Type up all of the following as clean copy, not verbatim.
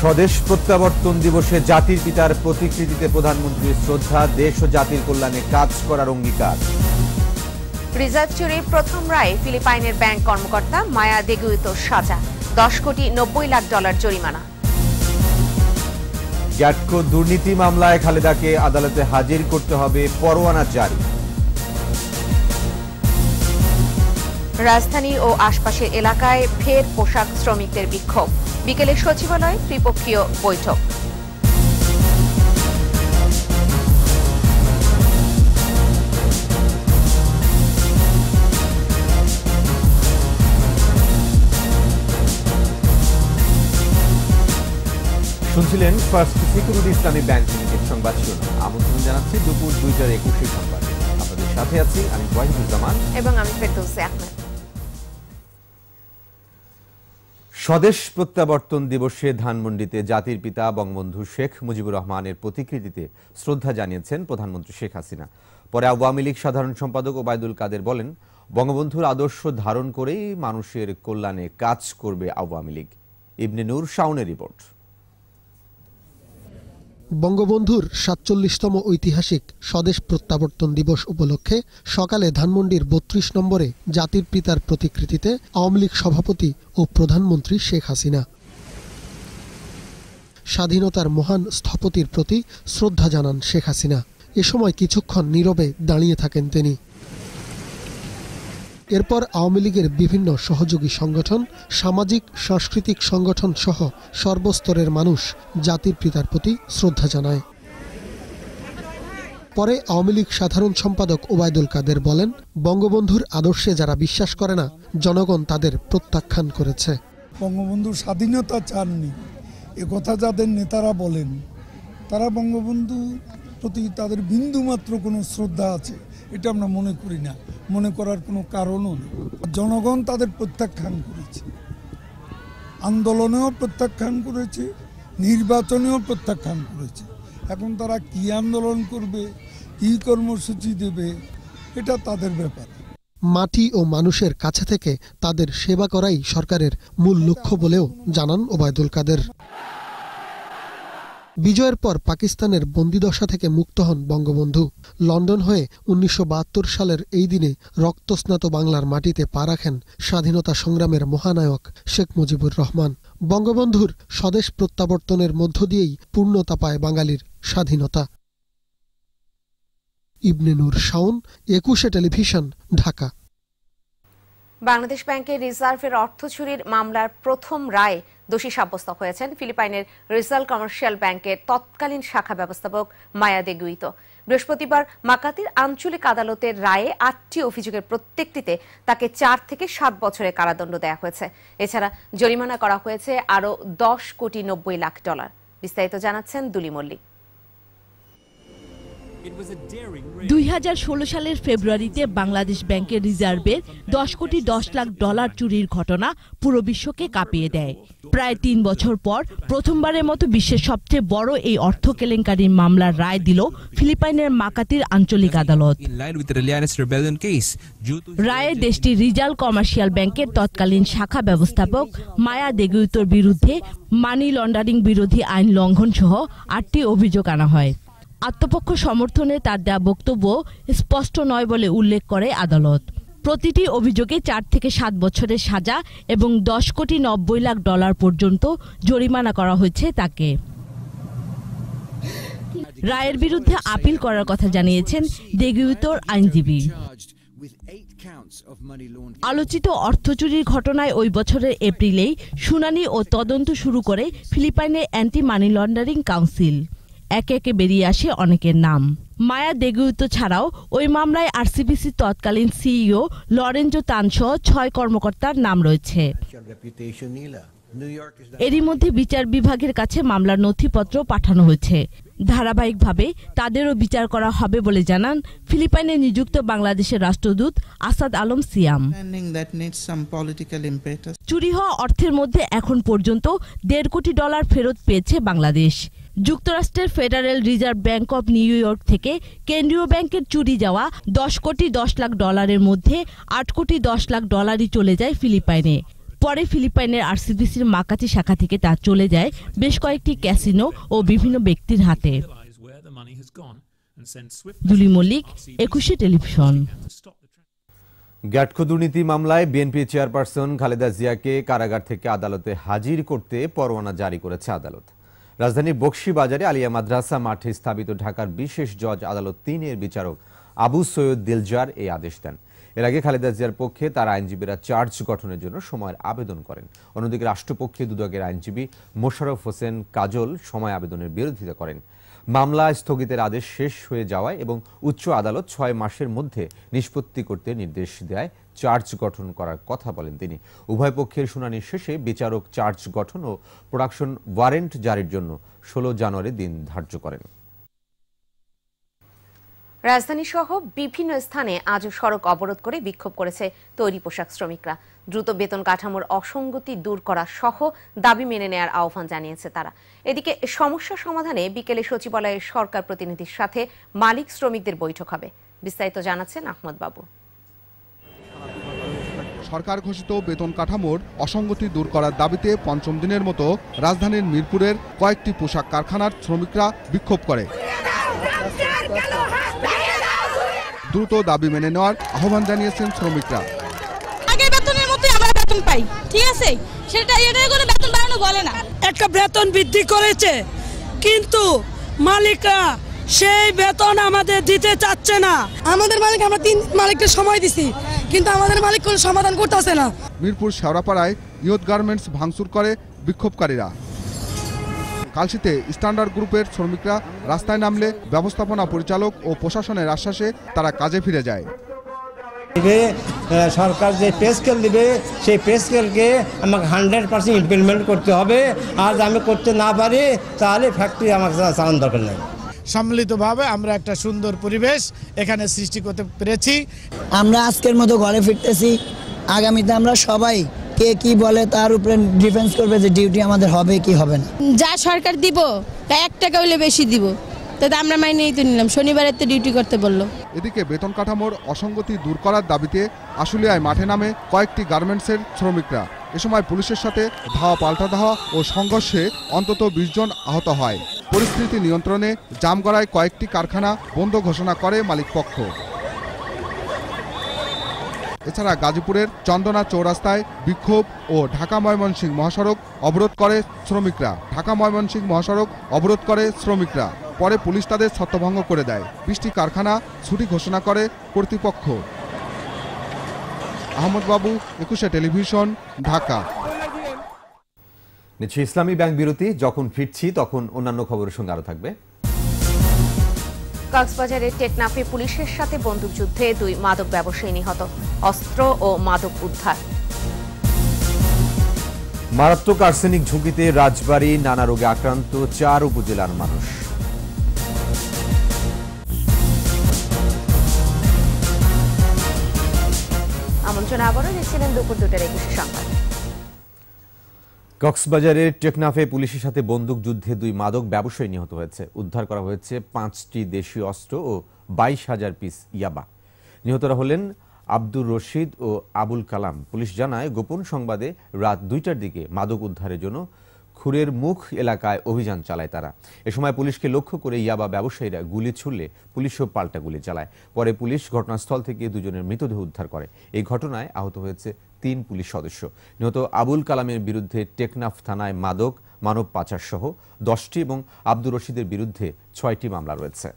স্বদেশ প্রত্যাবর্তন দিবসে জাতির পিতার প্রতিকৃতিতে প্রধানমন্ত্রীর শ্রদ্ধা, দেশ ও জাতির কল্যাণে কাজ করার অঙ্গীকার। রিজার্ভ চুরির প্রথম রায়ে ফিলিপাইনের ব্যাংক কর্মকর্তা মায়া দেগুইতোর সাজা, 10 কোটি 90 লাখ ডলার জরিমানা। গ্যাটকো দুর্নীতি মামলায় খালেদাকে আদালতে হাজির করতে হবে, পরোয়ানা জারি। রাজধানী ও আশপাশের এলাকায় ফের পোশাক শ্রমিকদের বিক্ষোভ, বিকেলে সচিবালয়ে ত্রিপক্ষীয় বৈঠক। শুনছিলেন ফার্স্ট সিকিউরিটি ইসলামী ব্যাংক লিমিটেড সংবাদ শিরোনাম। আমন্ত্রণ জানাচ্ছি দুপুর 2টার 21 সংবাদ। আপনাদের সাথে আছি আমি ওয়াহিদুজ্জামান এবং আমি ফেরদৌসী আহমেদ। স্বদেশ প্রত্যাবর্তন দিবসে ধানমন্ডিতে জাতির পিতা বঙ্গবন্ধু শেখ মুজিবুর রহমানের প্রতিকৃতিতে শ্রদ্ধা জানিয়েছেন প্রধানমন্ত্রী শেখ হাসিনা। পরে আওয়ামী লীগ সাধারণ সম্পাদক ওবায়দুল কাদের বলেন, বঙ্গবন্ধুর আদর্শ ধারণ করেই মানুষের কল্যাণে কাজ করবে আওয়ামী লীগ। ইবনে নূর শাওনের রিপোর্ট। বঙ্গবন্ধুর ৪৭তম ঐতিহাসিক স্বদেশ প্রত্যাবর্তন দিবস উপলক্ষে সকালে ধানমন্ডির ৩২ নম্বরে জাতির পিতার প্রতিকৃতিতে আওয়ামী লীগ সভাপতি ও প্রধানমন্ত্রী শেখ হাসিনা স্বাধীনতার মহান স্থপতির প্রতি শ্রদ্ধা জানান শেখ হাসিনা। এ সময় কিছুক্ষণ নীরবে দাঁড়িয়ে থাকেন তিনি। এরপর আওয়ামী লীগের বিভিন্ন সহযোগী সংগঠন, সামাজিক সাংস্কৃতিক সংগঠন সহ সর্বস্তরের মানুষ জাতির পিতার প্রতি শ্রদ্ধা জানায়। পরে আওয়ামী লীগ সাধারণ সম্পাদক ওবায়দুল কাদের বলেন, বঙ্গবন্ধুর আদর্শে যারা বিশ্বাস করে না, জনগণ তাদের প্রত্যাখ্যান করেছে। বঙ্গবন্ধু স্বাধীনতা চাননি, একথা যাদের নেতারা বলেন, তারা বঙ্গবন্ধু প্রতি তাদের বিন্দুমাত্র কোনো শ্রদ্ধা আছে এটা আমরা মনে করি না, মনে করার কোনো কারণও নেই। জনগণ তাদের প্রত্যাখ্যান করেছে, আন্দোলনেও প্রত্যাখ্যান করেছে, নির্বাচনেও প্রত্যাখ্যান করেছে। এখন তারা কি আন্দোলন করবে, কি কর্মসূচি দেবে, এটা তাদের ব্যাপার। মাটি ও মানুষের কাছে থেকে তাদের সেবা করাই সরকারের মূল লক্ষ্য বলেও জানান ওবায়দুল কাদের। বিজয়ের পর পাকিস্তানের বন্দিদশা থেকে মুক্ত হন বঙ্গবন্ধু। লন্ডন হয়ে ১৯৭২ সালের এই দিনে রক্তস্নাত বাংলার মাটিতে পা রাখেন স্বাধীনতা সংগ্রামের মহানায়ক শেখ মুজিবুর রহমান। বঙ্গবন্ধুর স্বদেশ প্রত্যাবর্তনের মধ্য দিয়েই পূর্ণতা পায় বাঙালির স্বাধীনতা। ইবনে নূর শাওন, ২১ টেলিভিশন, ঢাকা। বাংলাদেশ ব্যাংকের রিজার্ভের অর্থ চুরির মামলার প্রথম রায়ে দোষী সাব্যস্ত হয়েছেন ফিলিপাইনের রিজাল কমার্শিয়াল ব্যাংকের তৎকালীন শাখা ব্যবস্থাপক মায়া দেগুইতো। বৃহস্পতিবার মাকাতির আঞ্চলিক আদালতের রায়ে ৮টি অভিযোগের প্রত্যেকটিতে তাকে ৪ থেকে ৭ বছরের কারাদণ্ড দেওয়া হয়েছে। এছাড়া জরিমানা করা হয়েছে আরও ১০ কোটি ৯০ লাখ ডলার। বিস্তারিত জানাচ্ছেন দুলি মল্লিক। ২০১৬ সালের ফেব্রুয়ারিতে বাংলাদেশ ব্যাংকের রিজার্ভের ১০ কোটি ১০ লাখ ডলার চুরির ঘটনা পুরো বিশ্বকে কাঁপিয়ে দেয়। প্রায় ৩ বছর পর প্রথমবারের মতো বিশ্বের সবচেয়ে বড় এই অর্থ কেলেঙ্কারির মামলার রায় দিল ফিলিপাইনের মাকাতির আঞ্চলিক আদালত। রায়ে দেশটির রিজাল কমার্শিয়াল ব্যাংকের তৎকালীন শাখা ব্যবস্থাপক মায়া দেগুইতোর বিরুদ্ধে মানি লন্ডারিং বিরোধী আইন লঙ্ঘন সহ ৮টি অভিযোগ আনা হয়। আত্মপক্ষ সমর্থনে তার দেওয়া বক্তব্য স্পষ্ট নয় বলে উল্লেখ করে আদালত। প্রতিটি অভিযোগে ৪ থেকে ৭ বছরের সাজা এবং ১০ কোটি ৯০ লাখ ডলার পর্যন্ত জরিমানা করা হয়েছে তাকে। রায়ের বিরুদ্ধে আপিল করার কথা জানিয়েছেন দেগুইতোর আইনজীবী। আলোচিত অর্থ চুরির ঘটনায় ওই বছরের এপ্রিলেই শুনানি ও তদন্ত শুরু করে ফিলিপাইনের অ্যান্টি মানি লন্ডারিং কাউন্সিল। একে একে বেরিয়ে আসে অনেকের নাম। মায়া দেগুইতো ছাড়াও ওই মামলায় আরসিবিসি তৎকালীন সিইও লরেঞ্জো তান সহ ৬ কর্মকর্তার নাম রয়েছে। এরই মধ্যে বিচার বিভাগের কাছে মামলার নথিপত্র পাঠানো হয়েছে। ধারাবাহিকভাবে তাদেরও বিচার করা হবে বলে জানান ফিলিপাইনে নিযুক্ত বাংলাদেশের রাষ্ট্রদূত আসাদ আলম সিয়াম। চুরি হওয়া অর্থের মধ্যে এখন পর্যন্ত ১.৫ কোটি ডলার ফেরত পেয়েছে বাংলাদেশ। যুক্তরাষ্ট্রের federal reserve bank of new York থেকে কেন্দ্রীয় ব্যাংকের চুরি যাওয়া ১০ কোটি ১০ লাখ ডলারের মধ্যে ৮ কোটি ১০ লাখ ডলারই চলে যায় ফিলিপাইনে। পরে ফিলিপাইনের আরসিডিসির মাকাচি শাখা থেকে তা চলে যায় বেশ কয়েকটি ক্যাসিনো ও বিভিন্ন ব্যক্তির হাতে। Julie Mallick, 21 television. গ্যাটকো দুর্নীতি মামলায় বিএনপি চেয়ারপারসন খালেদা জিয়াকে কারাগার থেকে আদালতে হাজির করতে পরোয়ানা জারি করেছে আদালত। রাজধানীর বকশীবাজারে আলিয়া মাদ্রাসা মাঠে স্থাপিত ঢাকার বিশেষ জজ আদালত 3-এর বিচারক আবু সৈয়দ দিলজার এই আদেশ দেন। এর আগে খালেদা জিয়ার পক্ষে তার আইনজীবীরা চার্জ গঠনের জন্য সময়ের আবেদন করেন। অন্যদিকে রাষ্ট্রপক্ষে দুদকের আইনজীবী মোশাররফ হোসেন কাজল সময় আবেদনের বিরোধিতা করেন। মামলা স্থগিতের আদেশ শেষ হয়ে যাওয়ায় এবং উচ্চ আদালত 6 মাসের মধ্যে নিষ্পত্তি করতে নির্দেশ দেয় চার্জ গঠন করার কথা বলেন তিনি। উভয় পক্ষের শুনানি শেষে বিচারক চার্জ গঠন ও প্রোডাকশন ওয়ারেন্ট জারির জন্য 16 জানুয়ারি দিন ধার্য করেন। রাজধানী সহ বিভিন্ন স্থানে আজও সড়ক অবরোধ করে বিক্ষোভ করেছে তৈরি পোশাক শ্রমিকরা। দ্রুত বেতন কাঠামোর অসঙ্গতি দূর করা সহ দাবি মেনে নেয়ার আহ্বান জানিয়েছে তারা। এদিকে সমস্যা সমাধানে বিকেলে সচিবালয়ের সরকার প্রতিনিধির সাথে মালিক শ্রমিকদের বৈঠক হবে। বিস্তারিত জানাচ্ছেন আহমদ বাবু। সরকার ঘোষিত বেতন কাঠামোর অসঙ্গতি দূর করার দাবিতে পঞ্চম দিনের মতো রাজধানীর মিরপুরের কয়েকটি পোশাক কারখানার শ্রমিকরা বিক্ষোভ করে। দ্রুত দাবি মেনে নেওয়ার আহ্বান জানিয়েছেন শ্রমিকরা। আগে বেতনের মধ্যে আমরা বেতন পাই, ঠিক আছে, সেটা এটাই কোনো বেতন বাড়ানো বলে না। একটা বেতন বৃদ্ধি করেছে কিন্তু মালিকরা সেই বেতন আমাদের দিতে চাচ্ছে না। আমাদের মালিক, আমরা 3 মালিককে সময় দিছি কিন্তু আমাদের মালিক কোনো সমাধান করতেছে না। মিরপুর শেওড়াপাড়ায় ইয়ত গার্মেন্টস ভাঙচুর করে বিক্ষোভকারীরা। কালশিতে স্ট্যান্ডার্ড গ্রুপের শ্রমিকরা রাস্তায় নামলে ব্যবস্থাপনা পরিচালক ও প্রশাসনের আশ্বাসে তারা কাজে ফিরে যায়। সরকার যে পে স্কেল দিবে সেই পে স্কেলকে আমাকে 100% ইমপ্লিমেন্ট করতে হবে। আজ আমি করতে না পারি তাহলে ফ্যাক্টরি আমাকে চালান দরকার নেই। সম্মিলিতভাবে আমরা একটা সুন্দর পরিবেশ এখানে সৃষ্টি করতে পেরেছি। আমরা আজকের মতো ঘরে ফিরতেছি। আগামীতে আমরা সবাই কে কি বলে তার উপরে ডিফেন্স করবে যে ডিউটি আমাদের হবে কি হবে না। যা সরকার দিব তা 1 টাকা হইলে বেশি দিব, তাতে আমরা মাইনেই তো নিলাম। শনিবারে তো ডিউটি করতে বললো। এদিকে বেতন কাঠামোর অসঙ্গতি দূর করার দাবিতে আশুলিয়ায় মাঠে নামে কয়েকটি গার্মেন্টসের শ্রমিকরা। এ সময় পুলিশের সাথে ধাওয়া পাল্টা ধাওয়া ও সংঘর্ষে অন্তত 20 জন আহত হয়। পরিস্থিতি নিয়ন্ত্রণে জামগড়ায় কয়েকটি কারখানা বন্ধ ঘোষণা করে মালিকপক্ষ। এছাড়া গাজীপুরের চন্দনা চৌরাস্তায় বিক্ষোভ ও ঢাকা ময়মনসিংহ মহাসড়ক অবরোধ করে শ্রমিকরা। ঢাকা ময়মনসিংহ মহাসড়ক অবরোধ করে শ্রমিকরা। পরে পুলিশ তাদের ছত্রভঙ্গ করে দেয়। 20টি কারখানা ছুটি ঘোষণা করে কর্তৃপক্ষ। আহমদ বাবু, 21 টেলিভিশন, ঢাকা। নিচ্ছি ইসলামী ব্যাংক বিরতি। যখন ফিরছি তখন অন্যান্য খবরের সঙ্গে আরো থাকবে। কক্সবাজারের টেকনাফে পুলিশের সাথে বন্দুকযুদ্ধে 2 মাদক ব্যবসায়ী নিহত, অস্ত্র ও মাদক উদ্ধার। মারাত্মক আর্সেনিক ঝুঁকিতে রাজবাড়ী, নানা রোগে আক্রান্ত 4 উপজেলার মানুষ। আমন্ত্রণ আবারও দেখছিলেন দুপুর 2টার 21 সংবাদ। কক্সবাজারের টেকনাফে পুলিশের সাথে বন্দুকযুদ্ধে 2 মাদক ব্যবসায়ী নিহত হয়েছে। উদ্ধার করা হয়েছে 5টি দেশীয় অস্ত্র ও 22,000 পিস ইয়াবা। নিহতরা হলেন আব্দুর রশিদ ও আবুল কালাম। পুলিশ জানায়, গোপন সংবাদে রাত 2টার দিকে মাদক উদ্ধারের জন্য খুরের মুখ এলাকায় অভিযান চালায় তারা। এ সময় পুলিশকে লক্ষ্য করে ইয়াবা ব্যবসায়ীরা গুলি ছুড়লে পুলিশও পাল্টা গুলি চালায়। পরে পুলিশ ঘটনাস্থল থেকে 2 জনের মৃতদেহ উদ্ধার করে। এই ঘটনায় আহত হয়েছে 3 পুলিশ সদস্য। নিহত আবুল কালামের বিরুদ্ধে টেকনাফ থানায় মাদক, মানব পাচার সহ 10টি এবং আব্দুর রশিদের বিরুদ্ধে 6টি মামলা রয়েছে।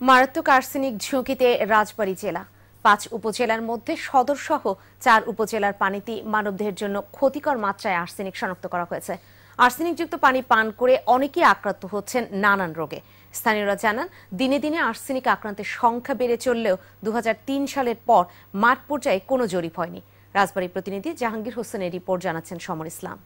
মারাত্মক আর্সেনিক ঝুঁকিতে রাজবাড়ী জেলা। 5 উপজেলার মধ্যে সদর সহ 4 উপজেলার পানিতে মানবদেহের জন্য ক্ষতিকর মাত্রায় আর্সেনিক শনাক্ত করা হয়েছে। আর্সেনিকযুক্ত পানি পান করে অনেকেই আক্রান্ত হচ্ছেন নানান রোগে। স্থানীয়রা জানান, দিনে দিনে আর্সেনিক আক্রান্তের সংখ্যা বেড়ে চললেও 2003 সালের পর মাঠ পর্যায়ে কোনো জরিপ হয়নি। রাজবাড়ী প্রতিনিধি জাহাঙ্গীর হোসেনের রিপোর্ট জানাচ্ছেন সমর ইসলাম।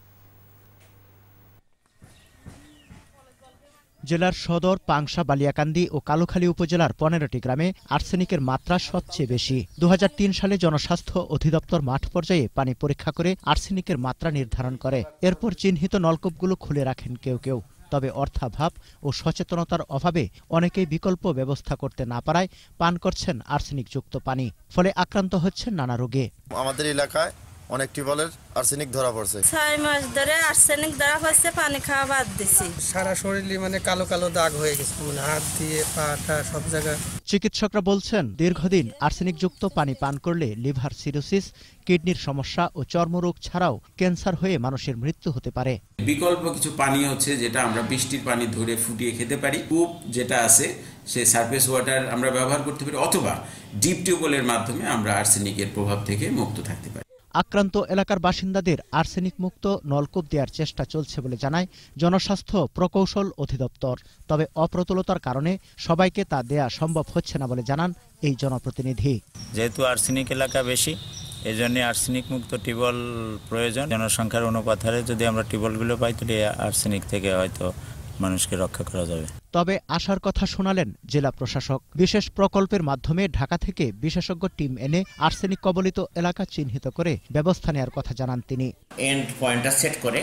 জেলার সদর, পাংশা, বালিয়াকান্দি ও কালুখালী উপজেলার 15টি গ্রামে আর্সেনিকের মাত্রা সবচেয়ে বেশি। 2003 সালে জনস্বাস্থ্য অধিদপ্তর মাঠ পর্যায়ে পানি পরীক্ষা করে আর্সেনিকের মাত্রা নির্ধারণ করে। এরপর চিহ্নিত নলকূপগুলো খুলে রাখেন কেউ কেউ। তবে অর্থাভাব ও সচেতনতার অভাবে অনেকেই বিকল্প ব্যবস্থা করতে না পারায় পান করছেন আর্সেনিকযুক্ত পানি, ফলে আক্রান্ত হচ্ছেন নানা রোগে। আমাদের এলাকায় অনেক টিউবওয়েলের আর্সেনিক ধরা পড়ছে। 6 মাস ধরে আর্সেনিক ধরা পড়ছে, পানি খাওয়া বাদ দিছি। সারা শরীরে মানে কালো কালো দাগ হয়ে গেছে, মানে হাত দিয়ে পাটা সব জায়গায়। চিকিৎসকরা বলছেন দীর্ঘদিন আর্সেনিকযুক্ত পানি পান করলে লিভার সিরোসিস, কিডনির সমস্যা ও চর্মরোগ ছাড়াও ক্যান্সার হয়ে মানুষের মৃত্যু হতে পারে। বিকল্প কিছু পানি হচ্ছে যেটা আমরা বৃষ্টির পানি ধরে ফুটিয়ে খেতে পারি, কূপ যেটা আছে সে সারফেস ওয়াটার আমরা ব্যবহার করতে পারি, অথবা ডিপ টিউবওয়েলের মাধ্যমে আমরা আর্সেনিকের প্রভাব থেকে মুক্ত থাকতে পারি। আক্রান্ত এলাকার বাসিন্দাদের আর্সেনিক মুক্ত নলকূপ দেওয়ার চেষ্টা চলছে বলে জানায় জনস্বাস্থ্য প্রকৌশল অধিদপ্তর। তবে অপ্রতুলতার কারণে সবাইকে তা দেয়া সম্ভব হচ্ছে না বলে জানান এই জনপ্রতিনিধি। যেহেতু আর্সেনিক এলাকা বেশি, এই জন্য আর্সেনিক মুক্ত টিউবওয়েল প্রয়োজন। জনসংখ্যার অনুপাত হারে যদি আমরা টিউবওয়েলগুলো পাই তাহলে আর্সেনিক থেকে হয়তো মানুষকে রক্ষা করা যাবে। তবে আশার কথা শোনালেন জেলা প্রশাসক। বিশেষ প্রকল্পের মাধ্যমে ঢাকা থেকে বিশেষজ্ঞ টিম এনে আর্সেনিক কবলিত এলাকা চিহ্নিত করে ব্যবস্থা নেওয়ার কথা জানান তিনি। এন্ড পয়েন্টটা সেট করে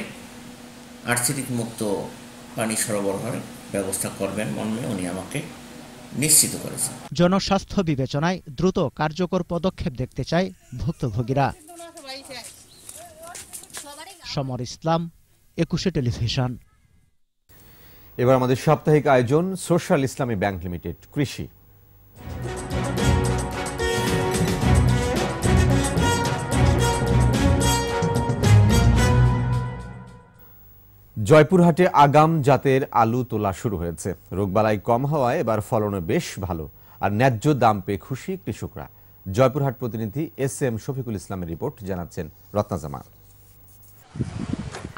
আর্সেনিক মুক্ত পানি সরবরাহের ব্যবস্থা করবেন মর্মে উনি আমাকে নিশ্চিত করেছেন। জনস্বাস্থ্য বিবেচনায় দ্রুত কার্যকর পদক্ষেপ দেখতে চায় ভুক্তভোগীরা। সমর ইসলাম, 21 টেলিভিশন। এবার আমাদের সাপ্তাহিক আয়োজন সোশ্যাল ইসলামী ব্যাংক লিমিটেড কৃষি। জয়পুরহাটে আগাম জাতের আলু তোলা শুরু হয়েছে। রোগবালাই কম হওয়ায় এবার ফলনে বেশ ভালো, আর ন্যায্য দাম পেয়ে খুশি কৃষকরা। জয়পুরহাট প্রতিনিধি SM শফিকুল ইসলামের রিপোর্ট, জানাচ্ছেন রত্না জামান।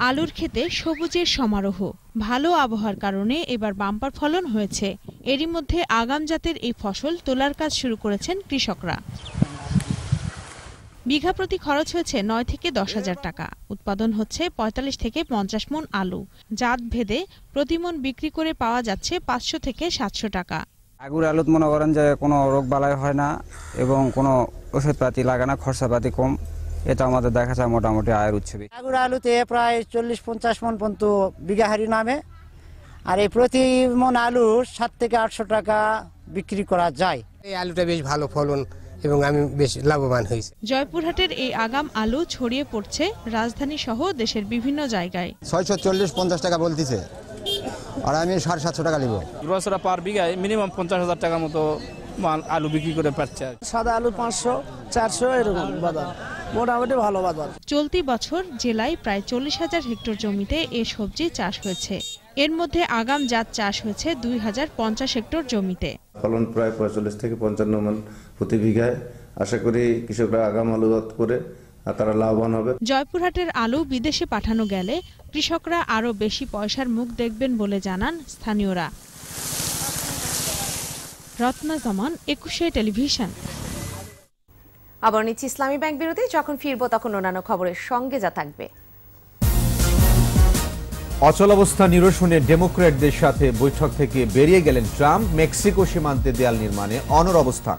আলুর ক্ষেতে সবুজের সমারোহ। ভালো আবহাওয়ার কারণে এবার বাম্পার ফলন হয়েছে। এরই মধ্যে আগাম জাতের এই ফসল তোলার কাজ শুরু করেছেন কৃষকরা। বিঘা প্রতি খরচ হয়েছে 9 থেকে 10,000 টাকা। উৎপাদন হচ্ছে 45 থেকে 50 মণ আলু। জাত ভেদে প্রতি মণ বিক্রি করে পাওয়া যাচ্ছে 500 থেকে 700 টাকা। আগুর আলুত মনে করেন যে কোনো রোগ বালাই হয় না এবং কোনো ওষুধপাতি লাগে না, খরচাপাতি কম। এটা আমাদের দেখা যায় মোটামুটি আয়ের উৎস। আগুর আলুতে প্রায় 40-50 মণ পর্যন্ত বিঘা হারি নামে, আর এই প্রতি মণ আলু 7 থেকে 800 টাকা বিক্রি করা যায়। এই আলুটা বেশ ভালো ফলন এবং আমি বেশ লাভবান হয়েছি। জয়পুরহাটের এই আগাম আলু ছড়িয়ে পড়ছে রাজধানী সহ দেশের বিভিন্ন জায়গায়। 640-50 টাকা বলতেছে, আর আমি 750 টাকা নিব। গ্রসরা পার বিঘায় মিনিমাম 50,000 টাকার মতো আলু বিক্রি করে পাচ্ছে। সাদা আলু 500-400 এরকম বাজার, মোটামুটি ভালো বাজার। চলতি বছর জেলায় প্রায় 40,000 হেক্টর জমিতে এ সবজি চাষ হয়েছে। এর মধ্যে আগাম জাত চাষ হয়েছে 2050 হেক্টর জমিতে। ফলন প্রায় 45 থেকে 55 মণ প্রতি বিঘায়। আশা করি কৃষকরা আগাম আলু জাত করে তারা লাভবান হবে। জয়পুরহাটের আলু বিদেশে পাঠানো গেলে কৃষকরা আরো বেশি পয়সার মুখ দেখবেন বলে জানান স্থানীয়রা। রত্না জামান, 21 টেলিভিশন। আবার নিচ্ছি ইসলামী ব্যাংক বিরতি। যখন ফিরবো তখন অন্যান্য খবরের সঙ্গে যা থাকবে। অচলাবস্থা নিরসনে ডেমোক্র্যাটদের সাথে বৈঠক থেকে বেরিয়ে গেলেন ট্রাম্প। মেক্সিকো সীমান্তে দেয়াল নির্মাণে অনড় অবস্থান।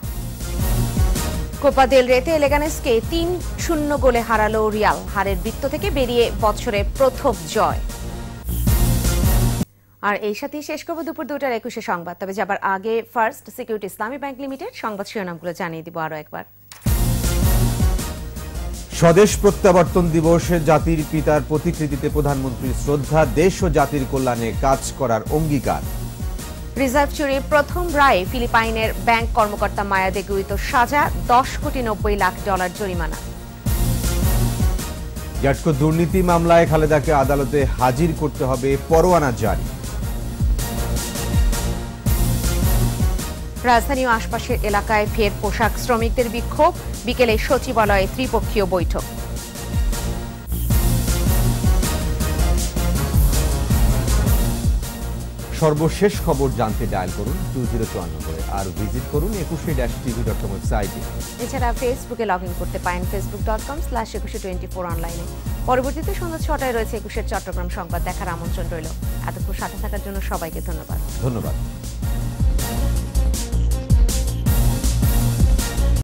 কোপা দেল রেতে লেগানেসকে 3-0 গোলে হারালো রিয়াল। হারের বৃত্ত থেকে বেরিয়ে বছরে প্রথম জয়। আর এই সাথে শেষ করবো দুপুর 2টার 21 সংবাদ। তবে যাবার আগে ফার্স্ট সিকিউরিটি ইসলামী ব্যাংক লিমিটেড সংবাদ শিরোনামগুলো জানিয়ে দিব আরো একবার। স্বদেশ প্রত্যাবর্তন দিবসে জাতির পিতার প্রতিকৃতিতে প্রধানমন্ত্রীর শ্রদ্ধা। দেশ ও জাতির কল্যাণে কাজ করার অঙ্গীকার। রিজার্ভ চুরির প্রথম রায়ে ফিলিপাইনের ব্যাংক কর্মকর্তা মায়া দে গুইতোর সাজা, $10,90,00,000 জরিমানা। গ্যাটকো দুর্নীতি মামলায় খালেদাকে আদালতে হাজির করতে হবে, পরোয়ানা জারি। রাজধানী ও আশপাশের এলাকায় ফের পোশাক শ্রমিকদের বিক্ষোভ। বিকেলে সচিবালয়ে ত্রিপক্ষীয় বৈঠক। সর্বশেষ খবর জানতে ডায়াল করুন 2054 করে, আর ভিজিট করুন 21-tv.com ওয়েবসাইটে। এছাড়া ফেসবুকে লগ ইন করতে পারেন facebook.com/2124 অনলাইনে। পরবর্তীতে সন্ধ্যা 6টায় রয়েছে 21 চট্টগ্রাম সংবাদ দেখার আমন্ত্রণ রইল। এতক্ষণ সাথে থাকার জন্য সবাইকে ধন্যবাদ।